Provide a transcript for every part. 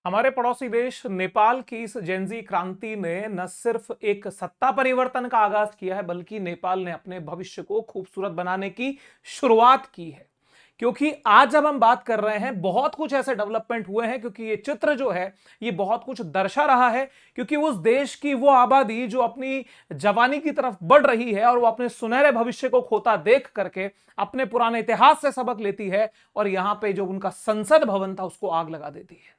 हमारे पड़ोसी देश नेपाल की इस जेनजी क्रांति ने न सिर्फ एक सत्ता परिवर्तन का आगाज किया है, बल्कि नेपाल ने अपने भविष्य को खूबसूरत बनाने की शुरुआत की है। क्योंकि आज जब हम बात कर रहे हैं, बहुत कुछ ऐसे डेवलपमेंट हुए हैं, क्योंकि ये चित्र जो है ये बहुत कुछ दर्शा रहा है। क्योंकि उस देश की वो आबादी जो अपनी जवानी की तरफ बढ़ रही है और वो अपने सुनहरे भविष्य को खोता देख करके अपने पुराने इतिहास से सबक लेती है और यहां पे जो उनका संसद भवन था उसको आग लगा देती है।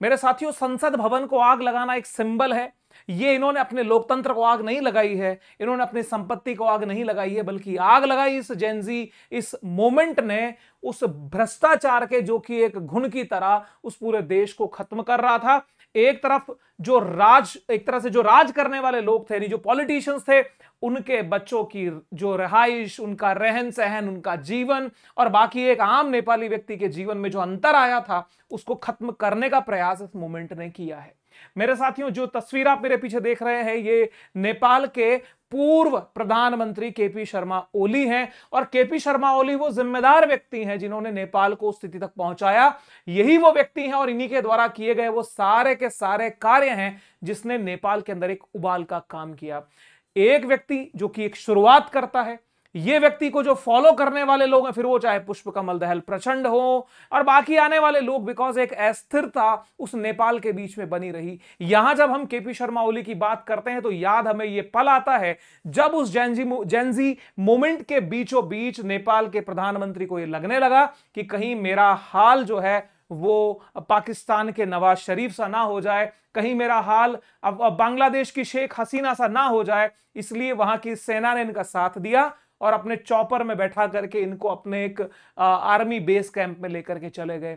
मेरे साथियों, संसद भवन को आग लगाना एक सिंबल है। ये इन्होंने अपने लोकतंत्र को आग नहीं लगाई है, इन्होंने अपनी संपत्ति को आग नहीं लगाई है, बल्कि आग लगाई इस जेनजी इस मोमेंट ने उस भ्रष्टाचार के, जो कि एक घुन की तरह उस पूरे देश को खत्म कर रहा था। एक तरह से जो राज करने वाले लोग थे, जो पॉलिटिशियंस थे, उनके बच्चों की जो रहाइश, उनका रहन सहन, उनका जीवन और बाकी एक आम नेपाली व्यक्ति के जीवन में जो अंतर आया था, उसको खत्म करने का प्रयास इस मूवमेंट ने किया है। मेरे साथियों, जो तस्वीर आप मेरे पीछे देख रहे हैं, ये नेपाल के पूर्व प्रधानमंत्री केपी शर्मा ओली हैं। और केपी शर्मा ओली वो जिम्मेदार व्यक्ति हैं जिन्होंने नेपाल को उस स्थिति तक पहुंचाया। यही वो व्यक्ति हैं और इन्हीं के द्वारा किए गए वो सारे के सारे कार्य हैं जिसने नेपाल के अंदर एक उबाल का काम किया। एक व्यक्ति जो कि एक शुरुआत करता है, ये व्यक्ति को जो फॉलो करने वाले लोग हैं, फिर वो चाहे पुष्पकमल दहल प्रचंड हो और बाकी आने वाले लोग, बिकॉज एक अस्थिरता उस नेपाल के बीच में बनी रही। यहां जब हम केपी शर्मा ओली की बात करते हैं तो याद हमें ये पल आता है जब उस जेनजी मोमेंट के बीचों बीच नेपाल के प्रधानमंत्री को ये लगने लगा कि कहीं मेरा हाल जो है वो पाकिस्तान के नवाज शरीफ सा ना हो जाए, कहीं मेरा हाल अब बांग्लादेश की शेख हसीना सा ना हो जाए। इसलिए वहां की सेना ने इनका साथ दिया और अपने चॉपर में बैठा करके इनको अपने एक आर्मी बेस कैंप में लेकर के चले गए।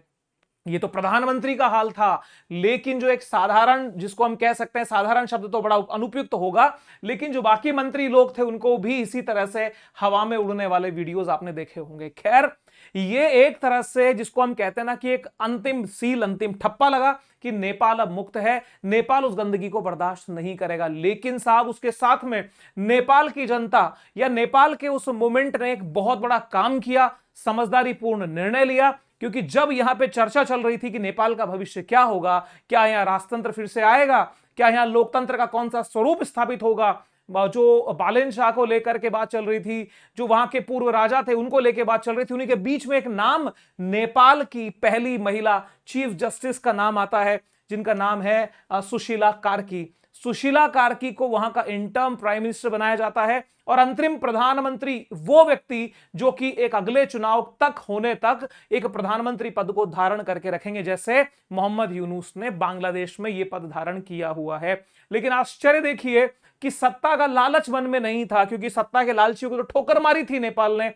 ये तो प्रधानमंत्री का हाल था, लेकिन जो एक साधारण, जिसको हम कह सकते हैं, साधारण शब्द तो बड़ा अनुपयुक्त होगा, लेकिन जो बाकी मंत्री लोग थे उनको भी इसी तरह से हवा में उड़ने वाले वीडियोस आपने देखे होंगे। खैर, ये एक तरह से जिसको हम कहते हैं ना कि एक अंतिम सील, अंतिम ठप्पा लगा कि नेपाल अब मुक्त है, नेपाल उस गंदगी को बर्दाश्त नहीं करेगा। लेकिन साहब, उसके साथ में नेपाल की जनता या नेपाल के उस मूवमेंट ने एक बहुत बड़ा काम किया, समझदारीपूर्ण निर्णय लिया। क्योंकि जब यहां पे चर्चा चल रही थी कि नेपाल का भविष्य क्या होगा, क्या यहां राजतंत्र फिर से आएगा, क्या यहां लोकतंत्र का कौन सा स्वरूप स्थापित होगा, जो बालेन शाह को लेकर के बात चल रही थी, जो वहां के पूर्व राजा थे उनको लेकर बात चल रही थी, उन्हीं के बीच में एक नाम, नेपाल की पहली महिला चीफ जस्टिस का नाम आता है, जिनका नाम है सुशीला कार्की। सुशीला कार्की को वहां का इंटर्म प्राइम मिनिस्टर बनाया जाता है और अंतरिम प्रधानमंत्री वो व्यक्ति जो कि एक अगले चुनाव तक होने तक एक प्रधानमंत्री पद को धारण करके रखेंगे, जैसे मोहम्मद यूनुस ने बांग्लादेश में यह पद धारण किया हुआ है। लेकिन आश्चर्य देखिए कि सत्ता का लालच मन में नहीं था, क्योंकि सत्ता के लालचियों को तो ठोकर मारी थी नेपाल ने।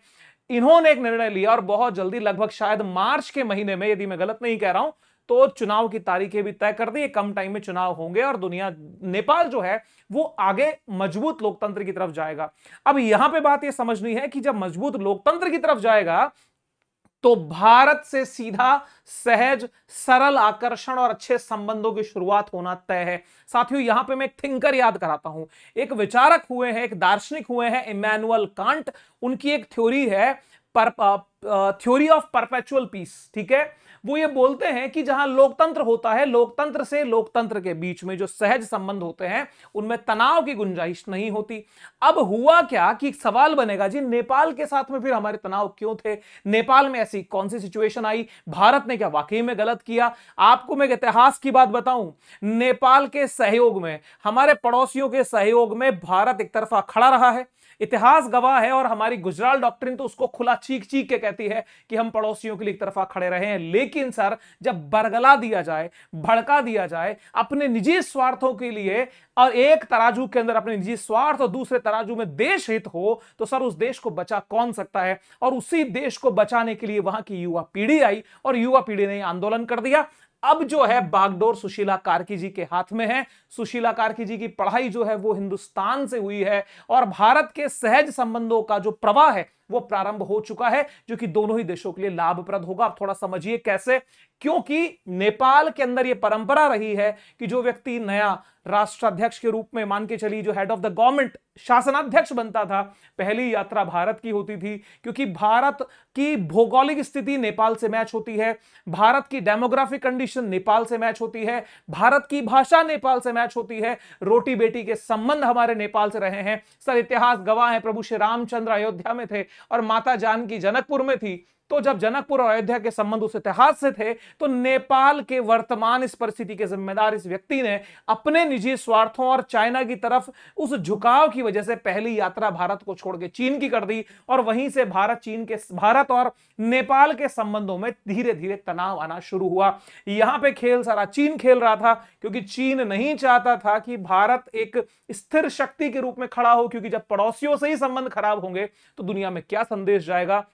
इन्होंने एक निर्णय लिया और बहुत जल्दी, लगभग शायद मार्च के महीने में, यदि मैं गलत नहीं कह रहा हूं, तो चुनाव की तारीखें भी तय कर दी। कम टाइम में चुनाव होंगे और नेपाल जो है वो आगे मजबूत लोकतंत्र की तरफ जाएगा। अब यहां पे बात ये समझनी है कि जब मजबूत लोकतंत्र की तरफ जाएगा तो भारत से सीधा सहज, सरल आकर्षण और अच्छे संबंधों की शुरुआत होना तय है। साथियों, यहां पे मैं एक थिंकर याद कराता हूं, एक विचारक हुए हैं, एक दार्शनिक हुए हैं, इमैनुअल कांट। उनकी एक थ्योरी है, थ्योरी ऑफ परपेचुअल पीस। ठीक है, वो ये बोलते हैं कि जहां लोकतंत्र होता है, लोकतंत्र से लोकतंत्र के बीच में जो सहज संबंध होते हैं उनमें तनाव की गुंजाइश नहीं होती। अब हुआ क्या कि सवाल बनेगा, जी नेपाल के साथ में फिर हमारे तनाव क्यों थे, नेपाल में ऐसी कौन सी सिचुएशन आई, भारत ने क्या वाकई में गलत किया। आपको मैं इतिहास की बात बताऊं, नेपाल के सहयोग में, हमारे पड़ोसियों के सहयोग में भारत एक तरफा खड़ा रहा है, इतिहास गवाह है। और हमारी गुजराल डॉक्ट्रिन तो उसको खुला चीख चीख के कहती है कि हम पड़ोसियों के लिए एक तरफा खड़े रहे हैं। लेकिन सर, जब बरगला दिया जाए, भड़का दिया जाए अपने निजी स्वार्थों के लिए, और एक तराजू के अंदर अपने निजी स्वार्थ और दूसरे तराजू में देश हित हो, तो सर उस देश को बचा कौन सकता है। और उसी देश को बचाने के लिए वहां की युवा पीढ़ी आई और युवा पीढ़ी ने आंदोलन कर दिया। अब जो है बागडोर सुशीला कार्की जी के हाथ में है। सुशीला कार्की जी की पढ़ाई जो है वो हिंदुस्तान से हुई है और भारत के सहज संबंधों का जो प्रवाह है वो प्रारंभ हो चुका है, जो कि दोनों ही देशों के लिए लाभप्रद होगा। अब थोड़ा समझिए कैसे। क्योंकि नेपाल के अंदर यह परंपरा रही है कि जो व्यक्ति नया राष्ट्राध्यक्ष के रूप में, मान के चलिए जो हेड ऑफ द गवर्नमेंट शासनाध्यक्ष बनता था, पहली यात्रा भारत की होती थी, क्योंकि भारत की भौगोलिक स्थिति नेपाल से मैच होती है, भारत की डेमोग्राफिक कंडीशन नेपाल से मैच होती है, भारत की भाषा नेपाल से मैच होती है, रोटी बेटी के संबंध हमारे नेपाल से रहे हैं। सर इतिहास गवाह है, प्रभु श्री रामचंद्र अयोध्या में थे और माता जानकी जनकपुर में थी। तो जब जनकपुर और अयोध्या के संबंध उस इतिहास से थे, तो नेपाल के वर्तमान इस परिस्थिति के जिम्मेदार इस व्यक्ति ने अपने निजी स्वार्थों और चाइना की तरफ उस झुकाव की वजह से पहली यात्रा भारत को छोड़ के चीन की कर दी, और वहीं से भारत और नेपाल के संबंधों में धीरे धीरे तनाव आना शुरू हुआ। यहां पे खेल सारा चीन खेल रहा था, क्योंकि चीन नहीं चाहता था कि भारत एक स्थिर शक्ति के रूप में खड़ा हो, क्योंकि जब पड़ोसियों से ही संबंध खराब होंगे तो दुनिया में क्या संदेश जाएगा।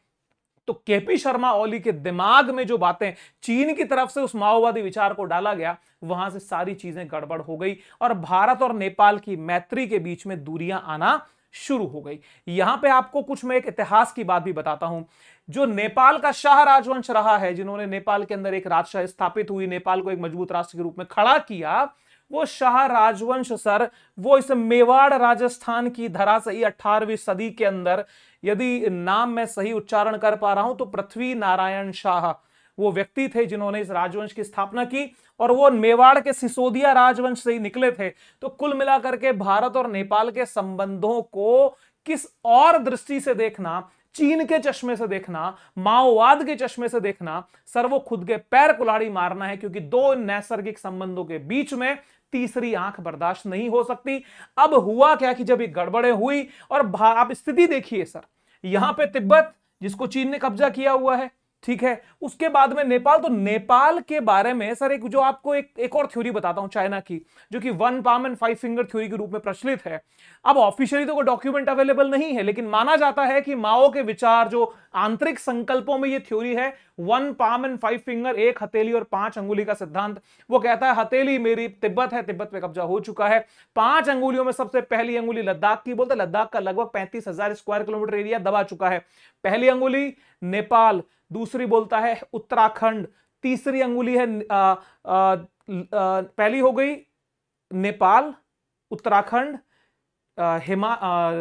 तो केपी शर्मा ओली के दिमाग में जो बातें चीन की तरफ से उस माओवादी विचार को डाला गया, वहां से सारी चीजें गड़बड़ हो गई और भारत और नेपाल की मैत्री के बीच में दूरियां आना शुरू हो गई। यहां पे आपको कुछ मैं एक इतिहास की बात भी बताता हूं। जो नेपाल का शाह राजवंश रहा है, जिन्होंने नेपाल के अंदर एक राजशाही स्थापित हुई, नेपाल को एक मजबूत राष्ट्र के रूप में खड़ा किया, वो शाह राजवंश सर वो इस मेवाड़ राजस्थान की धरा से ही 18वीं सदी के अंदर, यदि नाम मैं सही उच्चारण कर पा रहा हूं तो पृथ्वी नारायण शाह वो व्यक्ति थे जिन्होंने इस राजवंश की स्थापना की, और वो मेवाड़ के सिसोदिया राजवंश से ही निकले थे। तो कुल मिलाकर के भारत और नेपाल के संबंधों को किस और दृष्टि से देखना, चीन के चश्मे से देखना, माओवाद के चश्मे से देखना, सर वो खुद के पैर कुल्हाड़ी मारना है, क्योंकि दो नैसर्गिक संबंधों के बीच में तीसरी आंख बर्दाश्त नहीं हो सकती। अब हुआ क्या कि जब ये गड़बड़े हुई, और आप स्थिति देखिए सर, यहां पे तिब्बत जिसको चीन ने कब्जा किया हुआ है, ठीक है, उसके बाद में नेपाल। तो नेपाल के बारे में सर एक जो आपको एक और थ्योरी बताता हूं चाइना की, जो कि 1 पाम एंड 5 फिंगर थ्योरी के रूप में प्रचलित है। अब ऑफिशियली तो कोई डॉक्यूमेंट अवेलेबल नहीं है, लेकिन माना जाता है कि माओ के विचार, जो आंतरिक संकल्पों में ये थ्योरी है, 1 पाम एंड 5 फिंगर, एक हथेली और 5 अंगुली का सिद्धांत। वो कहता है हथेली मेरी तिब्बत है, तिब्बत पे कब्जा हो चुका है, 5 अंगुलियों में सबसे पहली अंगुली लद्दाख की, बोलते लद्दाख का लगभग 35,000 स्क्वायर किलोमीटर एरिया दबा चुका है। पहली अंगुली नेपाल, दूसरी बोलता है उत्तराखंड, तीसरी अंगुली है पहली हो गई नेपाल, उत्तराखंड,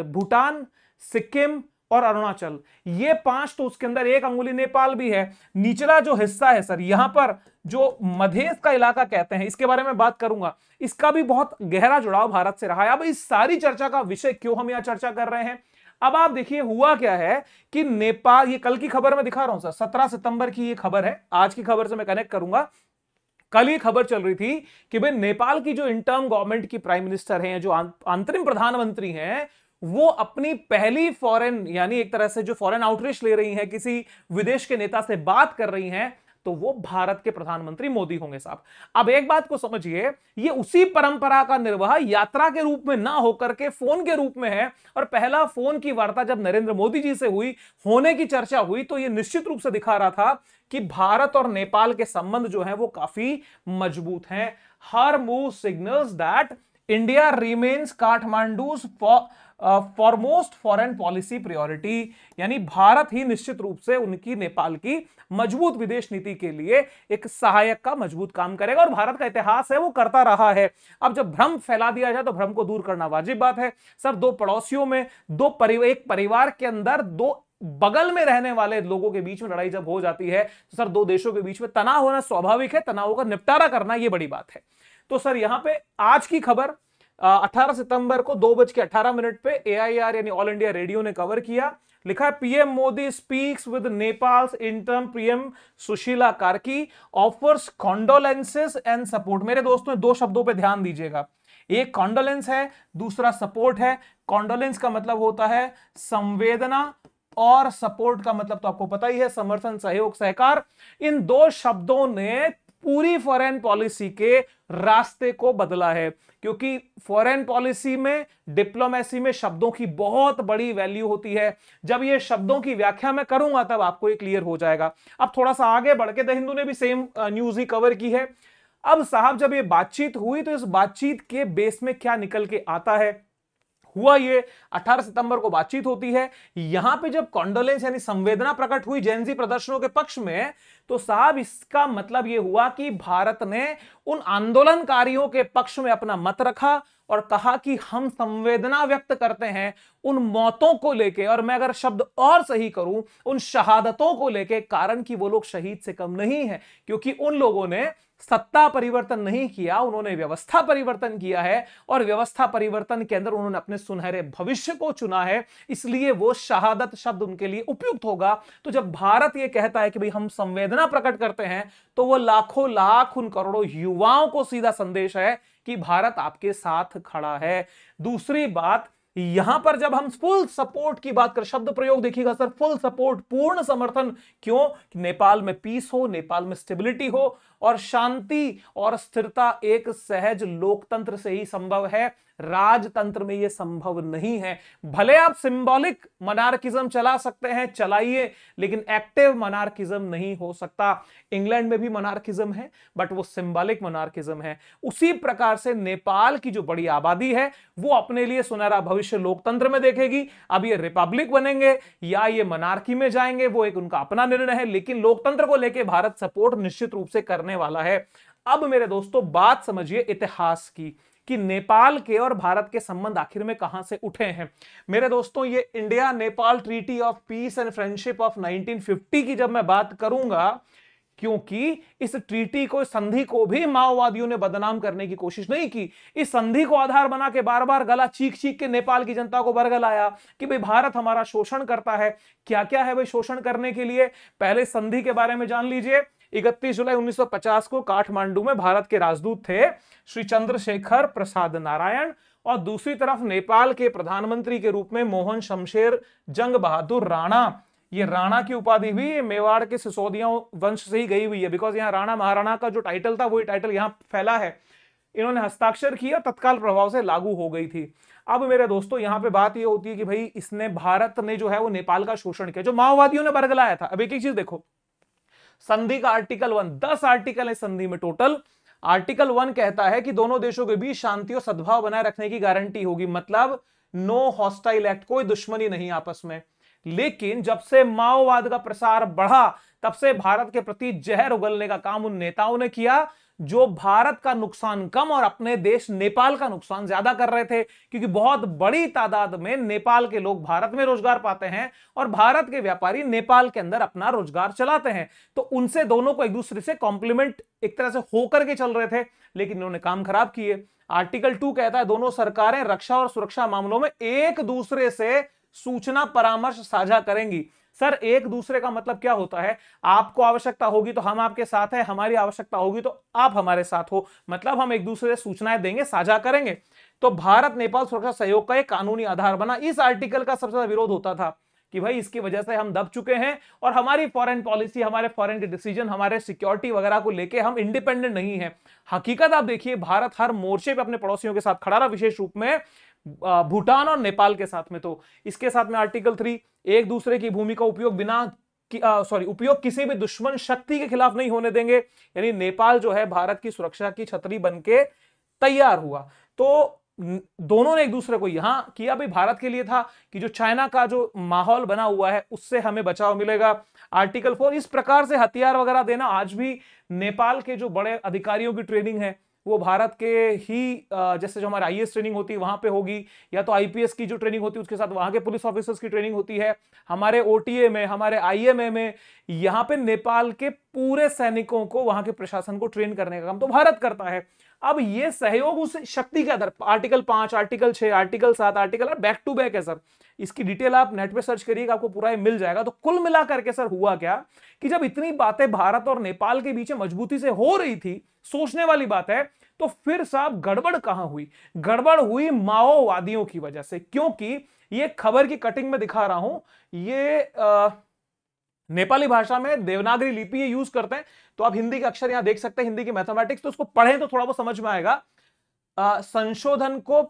भूटान, सिक्किम और अरुणाचल, ये 5। तो उसके अंदर एक अंगुली नेपाल भी है। निचला जो हिस्सा है सर, यहां पर जो मधेश का इलाका कहते हैं, इसके बारे में बात करूंगा, इसका भी बहुत गहरा जुड़ाव भारत से रहा है। अब इस सारी चर्चा का विषय क्यों हम यहां चर्चा कर रहे हैं, अब आप देखिए हुआ क्या है कि नेपाल, ये कल की खबर में दिखा रहा हूं सर, 17 सितंबर की ये खबर है, आज की खबर से मैं कनेक्ट करूंगा। कल ये खबर चल रही थी कि भाई नेपाल की जो इंटर्म गवर्नमेंट की प्राइम मिनिस्टर हैं, जो अंतरिम प्रधानमंत्री हैं, वो अपनी पहली फॉरेन, यानी एक तरह से जो फॉरेन आउटरीच ले रही हैं, किसी विदेश के नेता से बात कर रही हैं, तो वो भारत के प्रधानमंत्री मोदी होंगे साहब। अब एक बात को समझिए, ये उसी परंपरा का निर्वाह यात्रा के रूप में ना होकर के फोन के रूप में है, और पहला फोन की वार्ता जब नरेंद्र मोदी जी से हुई, होने की चर्चा हुई, तो ये निश्चित रूप से दिखा रहा था कि भारत और नेपाल के संबंध जो है वो काफी मजबूत हैं। हर move signals that India remains Kathmandu's foremost foreign policy priority, यानी भारत ही निश्चित रूप से उनकी नेपाल की मजबूत विदेश नीति के लिए एक सहायक का मजबूत काम करेगा, और भारत का इतिहास है वो करता रहा है। अब जब भ्रम फैला दिया जाए तो भ्रम को दूर करना वाजिब बात है सर। दो पड़ोसियों में, एक परिवार के अंदर दो बगल में रहने वाले लोगों के बीच में लड़ाई जब हो जाती है, तो सर दो देशों के बीच में तनाव होना स्वाभाविक है, तनावों का निपटारा करना यह बड़ी बात है। तो सर यहां पे आज की खबर 18 सितंबर को 2:18 पे AIR यानी ऑल इंडिया रेडियो ने कवर किया। लिखा है PM Modi speaks with Nepals interim PM Sushila Karki, offers condolences and support. मेरे दोस्तों दो शब्दों पे ध्यान दीजिएगा, एक कॉन्डोलेंस है, दूसरा सपोर्ट है। कॉन्डोलेंस का मतलब होता है संवेदना, और सपोर्ट का मतलब तो आपको पता ही है, समर्थन, सहयोग, सहकार। इन दो शब्दों ने पूरी फॉरेन पॉलिसी के रास्ते को बदला है, क्योंकि फॉरेन पॉलिसी में, डिप्लोमेसी में शब्दों की बहुत बड़ी वैल्यू होती है। जब ये शब्दों की व्याख्या मैं करूंगा तब आपको ये क्लियर हो जाएगा। अब थोड़ा सा आगे बढ़ के द हिंदू ने भी सेम न्यूज ही कवर की है। अब साहब जब ये बातचीत हुई तो इस बातचीत के बेस में क्या निकल के आता है, हुआ ये 18 सितंबर को बातचीत होती है। यहां पे जब कॉन्डोलेंस यानी संवेदना प्रकट हुई जेनजी प्रदर्शनों के पक्ष में, तो साहब इसका मतलब यह हुआ कि भारत ने उन आंदोलनकारियों के पक्ष में अपना मत रखा और कहा कि हम संवेदना व्यक्त करते हैं उन मौतों को लेके, और मैं अगर शब्द और सही करूं उन शहादतों को लेके, कारण कि वो लोग शहीद से कम नहीं है, क्योंकि उन लोगों ने सत्ता परिवर्तन नहीं किया, उन्होंने व्यवस्था परिवर्तन किया है, और व्यवस्था परिवर्तन के अंदर उन्होंने अपने सुनहरे भविष्य को चुना है, इसलिए वो शहादत शब्द उनके लिए उपयुक्त होगा। तो जब भारत ये कहता है कि भाई हम संवेदना प्रकट करते हैं, तो वो लाखों लाख उन करोड़ों युवाओं को सीधा संदेश है कि भारत आपके साथ खड़ा है। दूसरी बात, यहां पर जब हम फुल सपोर्ट की बात करें, शब्द प्रयोग देखिएगा सर, फुल सपोर्ट, पूर्ण समर्थन, क्यों? नेपाल में पीस हो, नेपाल में स्टेबिलिटी हो, और शांति और स्थिरता एक सहज लोकतंत्र से ही संभव है, राजतंत्र में यह संभव नहीं है। भले आप सिंबॉलिक मोनार्किज्म चला सकते हैं, चलाइए, लेकिन एक्टिव मोनार्किज्म नहीं हो सकता। इंग्लैंड में भी मोनार्किज्म है, बट वो सिंबॉलिक मोनार्किज्म है। उसी प्रकार से नेपाल की जो बड़ी आबादी है वो अपने लिए सुनहरा भविष्य लोकतंत्र में देखेगी। अब ये रिपब्लिक बनेंगे या ये मोनार्की में जाएंगे, वो एक उनका अपना निर्णय है, लेकिन लोकतंत्र को लेकर भारत सपोर्ट निश्चित रूप से करने वाला है। अब मेरे दोस्तों बात समझिए इतिहास की, कि नेपाल के और भारत के संबंध आखिर में कहां से उठे हैं। मेरे दोस्तों, ये India Nepal treaty of peace and friendship of 1950 की जब मैं बात करूंगा, क्योंकि इस ट्रीटी को, संधि को भी माओवादियों ने बदनाम करने की कोशिश नहीं की। इस संधि को आधार बना के बार बार गला चीख चीख के नेपाल की जनता को बरगलाया कि भाई भारत हमारा शोषण करता है। क्या क्या है भाई शोषण करने के लिए? पहले संधि के बारे में जान लीजिए। 31 जुलाई 1950 को काठमांडू में भारत के राजदूत थे श्री चंद्रशेखर प्रसाद नारायण, और दूसरी तरफ नेपाल के प्रधानमंत्री के रूप में मोहन शमशेर जंग बहादुर राणा। ये राणा की उपाधि भी मेवाड़ के सिसोदिया वंश से ही गई हुई है, बिकॉज यहाँ राणा महाराणा का जो टाइटल था वही टाइटल यहाँ फैला है। इन्होंने हस्ताक्षर किया, तत्काल प्रभाव से लागू हो गई थी। अब मेरे दोस्तों यहाँ पे बात ये होती है कि भाई इसने, भारत ने जो है वो नेपाल का शोषण किया, जो माओवादियों ने बरगलाया था। अब एक एक चीज देखो, संधि का आर्टिकल 1, 10 आर्टिकल है संधि में टोटल। आर्टिकल 1 कहता है कि दोनों देशों के बीच शांति और सद्भाव बनाए रखने की गारंटी होगी, मतलब नो हॉस्टाइल एक्ट, कोई दुश्मनी नहीं आपस में। लेकिन जब से माओवाद का प्रसार बढ़ा, तब से भारत के प्रति जहर उगलने का काम उन नेताओं ने किया जो भारत का नुकसान कम और अपने देश नेपाल का नुकसान ज्यादा कर रहे थे, क्योंकि बहुत बड़ी तादाद में नेपाल के लोग भारत में रोजगार पाते हैं और भारत के व्यापारी नेपाल के अंदर अपना रोजगार चलाते हैं। तो उनसे दोनों को एक दूसरे से कॉम्प्लीमेंट एक तरह से होकर के चल रहे थे, लेकिन इन्होंने काम खराब किए। आर्टिकल 2 कहता है दोनों सरकारें रक्षा और सुरक्षा मामलों में एक दूसरे से सूचना परामर्श साझा करेंगी। सर, एक दूसरे का मतलब क्या होता है? आपको आवश्यकता होगी तो हम आपके साथ हैं, हमारी आवश्यकता होगी तो आप हमारे साथ हो, मतलब हम एक दूसरे से सूचनाएं देंगे, साझा करेंगे। तो भारत नेपाल सुरक्षा सहयोग का एक कानूनी आधार बना। इस आर्टिकल का सबसे ज्यादा विरोध होता था कि भाई इसकी वजह से हम दब चुके हैं और हमारी फॉरेन पॉलिसी, हमारे फॉरेन के डिसीजन, हमारे सिक्योरिटी वगैरह को लेके हम इंडिपेंडेंट नहीं है। हकीकत आप देखिए, भारत हर मोर्चे पे अपने पड़ोसियों के साथ खड़ा रहा, विशेष रूप में भूटान और नेपाल के साथ में। तो इसके साथ में आर्टिकल 3, एक दूसरे की भूमि का उपयोग उपयोग किसी भी दुश्मन शक्ति के खिलाफ नहीं होने देंगे, यानी नेपाल जो है भारत की सुरक्षा की छतरी बनके तैयार हुआ। तो दोनों ने एक दूसरे को यहां किया, भाई भारत के लिए था कि जो चाइना का जो माहौल बना हुआ है उससे हमें बचाव मिलेगा। आर्टिकल 4, इस प्रकार से हथियार वगैरह देना, आज भी नेपाल के जो बड़े अधिकारियों की ट्रेनिंग है वो भारत के ही, जैसे जो हमारे आईएएस ट्रेनिंग होती है वहां पे होगी, या तो आईपीएस की जो ट्रेनिंग होती है उसके साथ वहां के पुलिस ऑफिसर्स की ट्रेनिंग होती है। हमारे ओटीए में, हमारे आईएमए में, यहाँ पे नेपाल के पूरे सैनिकों को, वहां के प्रशासन को ट्रेन करने का काम तो भारत करता है। अब ये सहयोग उस शक्ति के आधार, article 5, article 6, article 7, article back to back है सर। इसकी डिटेल आप नेट पे सर्च करिएगा, आपको पूरा मिल जाएगा। तो कुल मिलाकर के सर हुआ क्या कि जब इतनी बातें भारत और नेपाल के बीच मजबूती से हो रही थी, सोचने वाली बात है, तो फिर साहब गड़बड़ कहां हुई? गड़बड़ हुई माओवादियों की वजह से। क्योंकि ये खबर की कटिंग में दिखा रहा हूं, ये नेपाली भाषा में देवनागरी लिपि ये यूज करते हैं, तो आप हिंदी के अक्षर यहां देख सकते हैं, हिंदी की मैथमेटिक्स, तो उसको पढ़ें तो थोड़ा बहुत समझ में आएगा। संशोधन को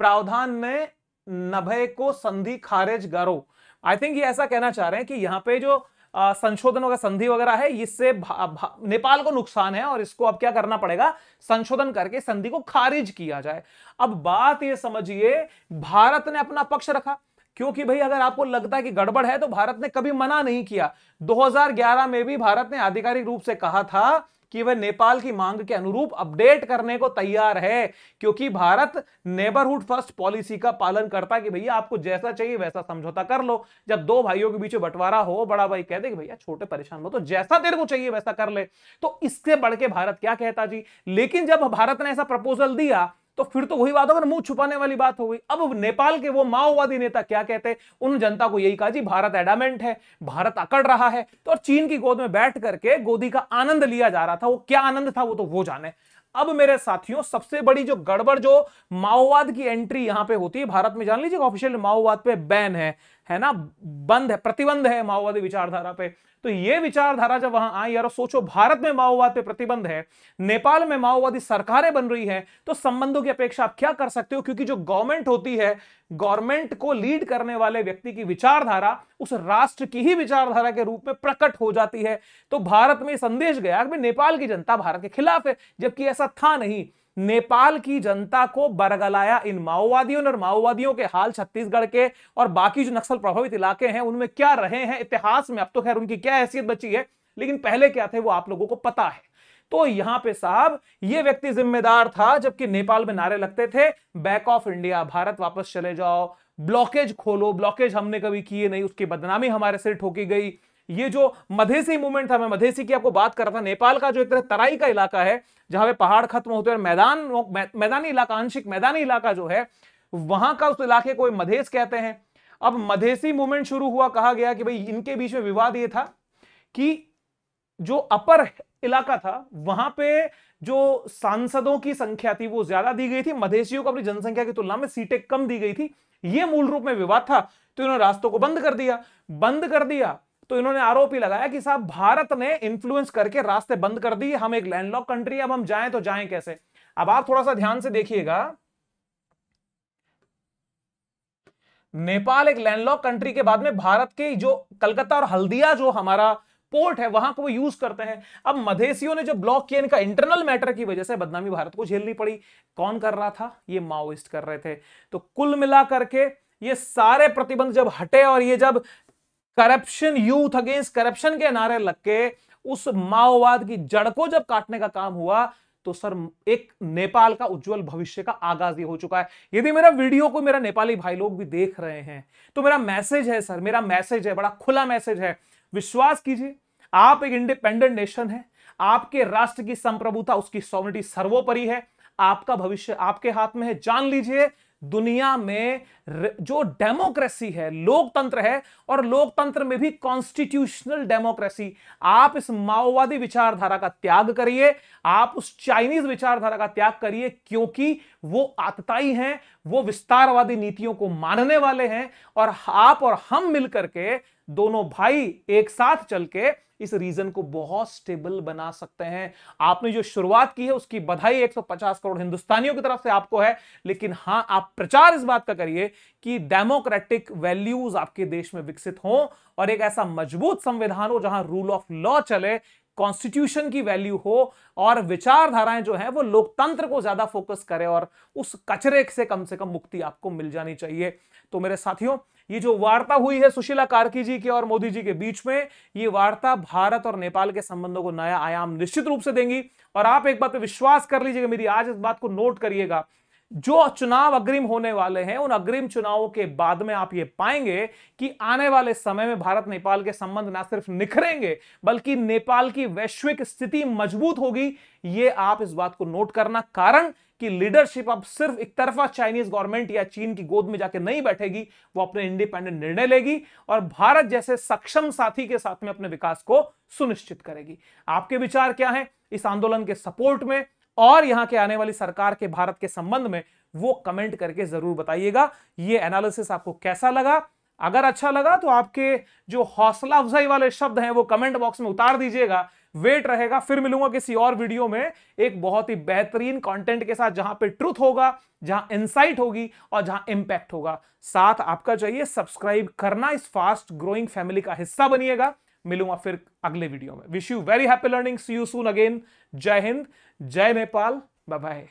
प्रावधान में नभय को संधि खारिज गारो। आई थिंक ये ऐसा कहना चाह रहे हैं कि यहां पे जो संशोधन वगैरह संधि वगैरह है, इससे नेपाल को नुकसान है और इसको अब क्या करना पड़ेगा, संशोधन करके संधि को खारिज किया जाए। अब बात ये समझिए, भारत ने अपना पक्ष रखा, क्योंकि भाई अगर आपको लगता है कि गड़बड़ है तो भारत ने कभी मना नहीं किया। 2011 में भी भारत ने आधिकारिक रूप से कहा था कि वह नेपाल की मांग के अनुरूप अपडेट करने को तैयार है, क्योंकि भारत नेबरहुड फर्स्ट पॉलिसी का पालन करता है कि भैया आपको जैसा चाहिए वैसा समझौता कर लो। जब दो भाइयों के बीच में बंटवारा हो, बड़ा भाई कहते कि भैया छोटे परेशान हो तो जैसा तेरे को चाहिए वैसा कर ले, तो इससे बढ़ के भारत क्या कहता जी। लेकिन जब भारत ने ऐसा प्रपोजल दिया तो फिर तो वही बात होगा, मुंह छुपाने वाली बात हो गई। अब नेपाल के वो माओवादी नेता क्या कहते, उन जनता को यही कहा जी भारत एडामेंट है, भारत अकड़ रहा है, तो और चीन की गोद में बैठ करके गोदी का आनंद लिया जा रहा था। वो क्या आनंद था वो तो वो जाने। अब मेरे साथियों, सबसे बड़ी जो गड़बड़ जो माओवाद की एंट्री यहां पे होती है भारत में, जान लीजिए ऑफिशियल माओवाद पे बैन है ना, बंद है, प्रतिबंध है माओवादी विचारधारा पे। तो ये विचारधारा जब वहां आई, यार सोचो भारत में माओवाद पे प्रतिबंध है, नेपाल में माओवादी सरकारें बन रही हैं, तो संबंधों की अपेक्षा आप क्या कर सकते हो, क्योंकि जो गवर्नमेंट होती है, गवर्नमेंट को लीड करने वाले व्यक्ति की विचारधारा उस राष्ट्र की ही विचारधारा के रूप में प्रकट हो जाती है। तो भारत में संदेश गया कि नेपाल की जनता भारत के खिलाफ है, जबकि ऐसा था नहीं। नेपाल की जनता को बरगलाया इन माओवादियों ने, और माओवादियों के हाल छत्तीसगढ़ के और बाकी जो नक्सल प्रभावित इलाके हैं उनमें क्या रहे हैं इतिहास में, अब तो खैर उनकी क्या हैसियत बची है, लेकिन पहले क्या थे वो आप लोगों को पता है। तो यहां पे साहब ये व्यक्ति जिम्मेदार था, जबकि नेपाल में नारे लगते थे बैक ऑफ इंडिया, भारत वापस चले जाओ, ब्लॉकेज खोलो, ब्लॉकेज हमने कभी किए नहीं, उसकी बदनामी हमारे सिर ठोकी गई। ये जो मधेसी मूवमेंट था, मैं मधेसी की आपको बात कर रहा था, नेपाल का जो एक तरह तराई का इलाका है जहां पे पहाड़ खत्म होते हैं और मैदानी इलाका, आंशिक मैदानी इलाका जो है, वहां का उस इलाके को मधेस कहते हैं। अब मधेसी मूवमेंट शुरू हुआ, कहा गया कि भाई इनके बीच में विवाद ये था कि जो अपर इलाका था वहां पे जो सांसदों की संख्या थी वो ज्यादा दी गई थी, मधेसियों को अपनी जनसंख्या की तुलना में सीटें कम दी गई थी। ये मूल रूप में विवाद था। तो इन्होंने रास्तों को बंद कर दिया। तो इन्होंने आरोप ही लगाया कि साहब भारत ने इन्फ्लुएंस करके रास्ते बंद कर दिए, हम एक लैंडलॉक कंट्री है, अब हम जाएं तो जाएं कैसे। अब आप थोड़ा सा ध्यान से देखिएगा, नेपाल एक लैंडलॉक कंट्री के बाद में भारत के जो कलकत्ता और हल्दिया जो हमारा पोर्ट है वहां को वो यूज करते हैं। अब मधेसियों ने जो ब्लॉक किया, इनका इंटरनल मैटर की वजह से बदनामी भारत को झेलनी पड़ी। कौन कर रहा था, ये माओइस्ट कर रहे थे। तो कुल मिलाकर के ये सारे प्रतिबंध जब हटे और ये जब करप्शन, यूथ अगेंस्ट करप्शन के नारे लग के उस माओवाद की जड़ को जब काटने का काम हुआ, तो सर एक नेपाल का उज्जवल भविष्य का आगाज ये हो चुका है। यदि मेरा वीडियो को मेरा नेपाली भाई लोग भी देख रहे हैं तो मेरा मैसेज है सर, मेरा मैसेज है, बड़ा खुला मैसेज है, विश्वास कीजिए आप एक इंडिपेंडेंट नेशन है, आपके राष्ट्र की संप्रभुता, उसकी सॉवरेनिटी सर्वोपरि है, आपका भविष्य आपके हाथ में है। जान लीजिए दुनिया में जो डेमोक्रेसी है, लोकतंत्र है, और लोकतंत्र में भी कॉन्स्टिट्यूशनल डेमोक्रेसी, आप इस माओवादी विचारधारा का त्याग करिए, आप उस चाइनीज विचारधारा का त्याग करिए, क्योंकि वो आतताई हैं, वो विस्तारवादी नीतियों को मानने वाले हैं, और आप और हम मिलकर के दोनों भाई एक साथ चल के इस रीजन को बहुत स्टेबल बना सकते हैं। आपने जो शुरुआत की है उसकी बधाई 150 करोड़ हिंदुस्तानियों की तरफ से आपको है, लेकिन हां आप प्रचार इस बात का करिए कि डेमोक्रेटिक वैल्यूज आपके देश में विकसित हों और एक ऐसा मजबूत संविधान हो जहां रूल ऑफ लॉ चले, कॉन्स्टिट्यूशन की वैल्यू हो, और विचारधाराएं जो है वो लोकतंत्र को ज्यादा फोकस करे, और उस कचरे से कम मुक्ति आपको मिल जानी चाहिए। तो मेरे साथियों, ये जो वार्ता हुई है सुशीला कार्की जी के और मोदी जी के बीच में, ये वार्ता भारत और नेपाल के संबंधों को नया आयाम निश्चित रूप से देंगी। और आप एक बात पे विश्वास कर लीजिएगा, मेरी आज इस बात को नोट करिएगा, जो चुनाव अग्रिम होने वाले हैं उन अग्रिम चुनावों के बाद में आप ये पाएंगे कि आने वाले समय में भारत नेपाल के संबंध ना सिर्फ निखरेंगे बल्कि नेपाल की वैश्विक स्थिति मजबूत होगी। ये आप इस बात को नोट करना, कारण कि लीडरशिप अब सिर्फ एक तरफा चाइनीज गवर्नमेंट या चीन की गोद में जाके नहीं बैठेगी, वो अपने इंडिपेंडेंट निर्णय लेगी और भारत जैसे सक्षम साथी के साथ में अपने विकास को सुनिश्चित करेगी। आपके विचार क्या हैं इस आंदोलन के सपोर्ट में और यहां के आने वाली सरकार के भारत के संबंध में, वो कमेंट करके जरूर बताइएगा। ये एनालिसिस आपको कैसा लगा? अगर अच्छा लगा तो आपके जो हौसला अफजाई वाले शब्द हैं वो कमेंट बॉक्स में उतार दीजिएगा। वेट रहेगा, फिर मिलूंगा किसी और वीडियो में एक बहुत ही बेहतरीन कंटेंट के साथ, जहां पे ट्रुथ होगा, जहां इंसाइट होगी और जहां इंपैक्ट होगा। साथ आपका चाहिए सब्सक्राइब करना, इस फास्ट ग्रोइंग फैमिली का हिस्सा बनिएगा। मिलूंगा फिर अगले वीडियो में। Wish you very happy learning, see you soon again. जय हिंद, जय नेपाल, बाय बाय।